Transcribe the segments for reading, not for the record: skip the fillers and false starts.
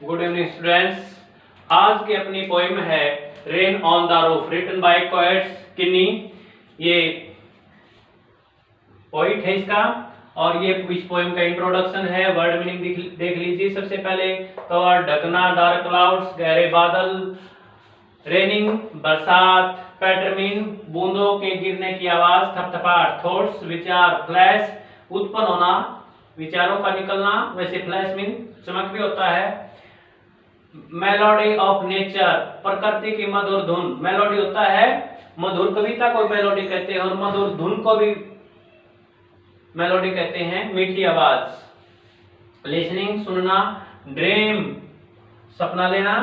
Good evening students. आज की अपनी पोइम है rain on the roof, written by Coates Kinney. ये पोइट है इसका, और ये इस पोइम का इंट्रोडक्शन है। वर्ड मीनिंग देख लीजिए। सबसे पहले तो ढकना, डार्क क्लाउड्स, गहरे बादल, रेनिंग बरसात, पैटर मीन बूंदों के गिरने की आवाज, थपथपाट, थॉट्स विचार, फ्लैश उत्पन्न होना, विचारों का निकलना, वैसे फ्लैश मीन चमक भी होता है। मेलोडी ऑफ नेचर, प्रकृति की मधुर धुन। मेलोडी होता है मधुर, कविता को मेलोडी कहते हैं, और मधुर धुन को भी मेलोडी कहते हैं, मीठी आवाज। लिसनिंग सुनना, ड्रीम सपना लेना,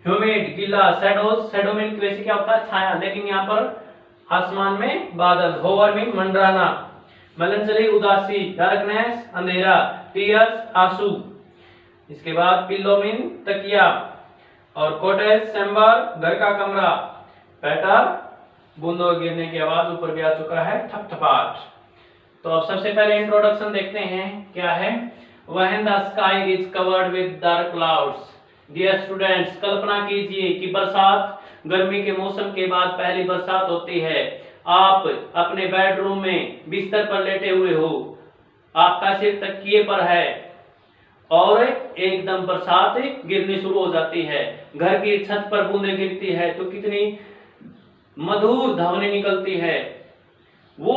ह्यूमिड गीला, शैडोज, शैडो मीन वैसे क्या होता है छाया, लेकिन यहाँ पर आसमान में बादल, होवर मीन मंडराना, मेलंचली उदासी, डार्कनेस अंधेरा, टीयर्स आंसू। इसके बाद पिल्लो मीन तकिया, और कॉटेज चैम्बर घर का कमरा, पैटर बूंदों गिरने की आवाज, ऊपर भी आ चुका है थपथपाट। तो अब सबसे पहले इंट्रोडक्शन देखते हैं क्या है। When the sky is covered with dark clouds. Dear students, कल्पना कीजिए कि बरसात, गर्मी के मौसम के बाद पहली बरसात होती है। आप अपने बेडरूम में बिस्तर पर लेटे हुए हो, आपका सिर तकिए पर है और एकदम बरसात गिरनी शुरू हो जाती है। घर की छत पर बूंदें गिरती है तो कितनी मधुर ध्वनि निकलती है। वो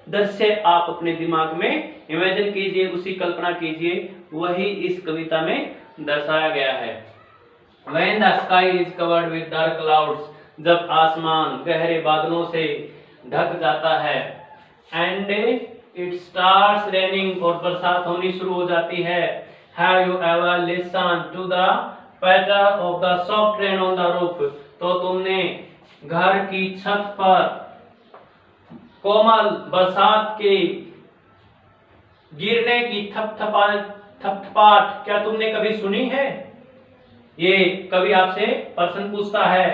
दृश्य आप अपने दिमाग में इमेजिन कीजिए, उसी कल्पना कीजिए, वही इस कविता में दर्शाया गया है। When the sky is covered with dark clouds, जब आसमान गहरे बादलों से ढक जाता है, and it starts raining, और बरसात होनी शुरू हो जाती है। Have you ever listened to the patter of the soft rain on the roof? तो तुमने घर की छत पर कोमल बरसात के गिरने की थपथपाट क्या तुमने कभी सुनी है? ये कवि आपसे प्रश्न पूछता है।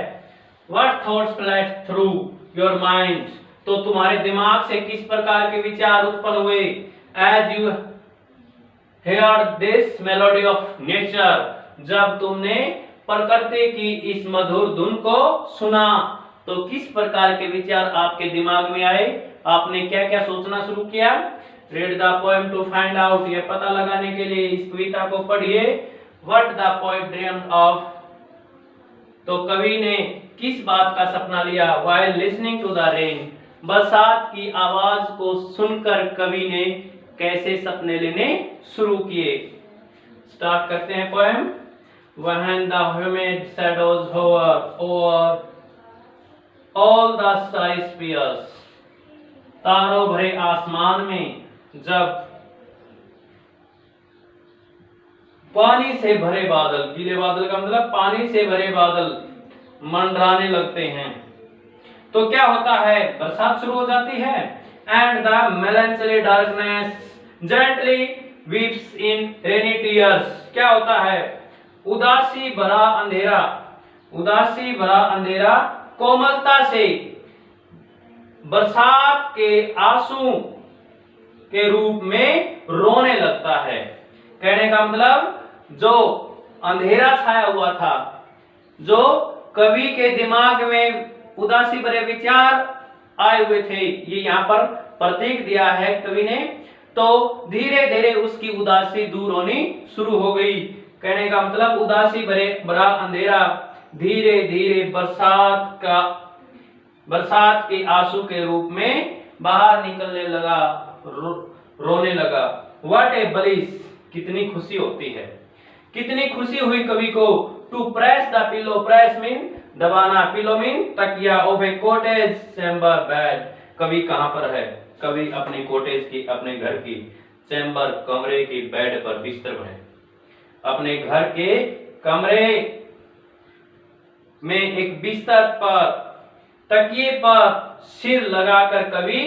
What thoughts flashed through your mind? तो तुम्हारे दिमाग से किस प्रकार के विचार उत्पन्न हुए? As you heard this melody of nature, जब तुमने प्रकृति की इस मधुर धुन को सुना तो किस प्रकार के विचार आपके दिमाग में आए? आपने क्या क्या सोचना शुरू किया? Read the poem to find out, यह पता लगाने के लिए इस कविता को पढ़िए। What the poet dreamed of, तो कवि ने किस बात का सपना लिया? While listening to the rain, बरसात की आवाज को सुनकर कवि ने कैसे सपने लेने शुरू किए। स्टार्ट करते हैं poem. When the humid shadows hover over all the sky spheres, तारों भरे आसमान में जब पानी से भरे बादल, गीले बादल का मतलब पानी से भरे बादल मंडराने लगते हैं, तो क्या होता है? बरसात शुरू हो जाती है। And the melancholy darkness gently weeps in rainy tears, क्या होता है? उदासी भरा अंधेरा, उदासी भरा अंधेरा कोमलता से बरसात के आंसू के रूप में रोने लगता है। कहने का मतलब जो अंधेरा छाया हुआ था, जो कवि के दिमाग में उदासी भरे विचार आए हुए थे, ये यहाँ पर प्रतीक दिया है कवि ने, तो धीरे धीरे उसकी उदासी दूर होनी शुरू हो गई। कहने का मतलब उदासी भरा अंधेरा धीरे धीरे बरसात के आंसू के रूप में बाहर निकलने लगा, रोने लगा। व्हाट ए ब्लिस, कितनी खुशी होती है, कितनी खुशी हुई कवि को। To press the pillow, press mean दबाना, पिलो मीन तकिया, of a cottage chamber bed, कवि कहां पर है? कवि अपने कॉटेज की, अपने घर की चैम्बर कमरे की बेड पर, बिस्तर पर है। अपने घर के कमरे में एक बिस्तर पर, तकिए पर सिर लगाकर कवि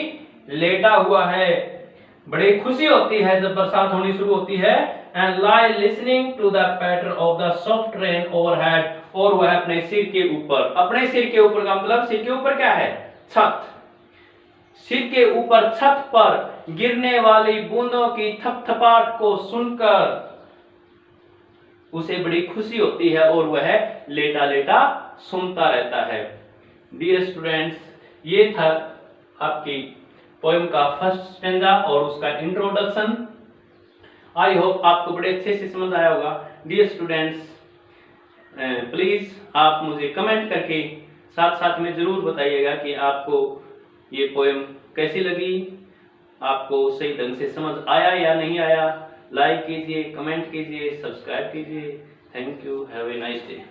लेटा हुआ है। बड़ी खुशी होती है जब बरसात होनी शुरू होती है। And lie listening to the patter of the soft rain overhead, और वह अपने सिर के ऊपर, अपने सिर के ऊपर का मतलब सिर के ऊपर क्या है? छत। सिर के ऊपर छत पर गिरने वाली बूंदों की थपथपाट को सुनकर उसे बड़ी खुशी होती है और वह लेटा लेटा सुनता रहता है। डियर स्टूडेंट्स, ये था आपकी पोएम का फर्स्ट स्टेंजा और उसका इंट्रोडक्शन। आई होप आपको बड़े अच्छे से समझ आया होगा। डियर स्टूडेंट्स, प्लीज आप मुझे कमेंट करके साथ साथ में जरूर बताइएगा कि आपको ये पोएम कैसी लगी, आपको सही ढंग से समझ आया या नहीं आया। लाइक कीजिए, कमेंट कीजिए, सब्सक्राइब कीजिए। Thank you, have a nice day.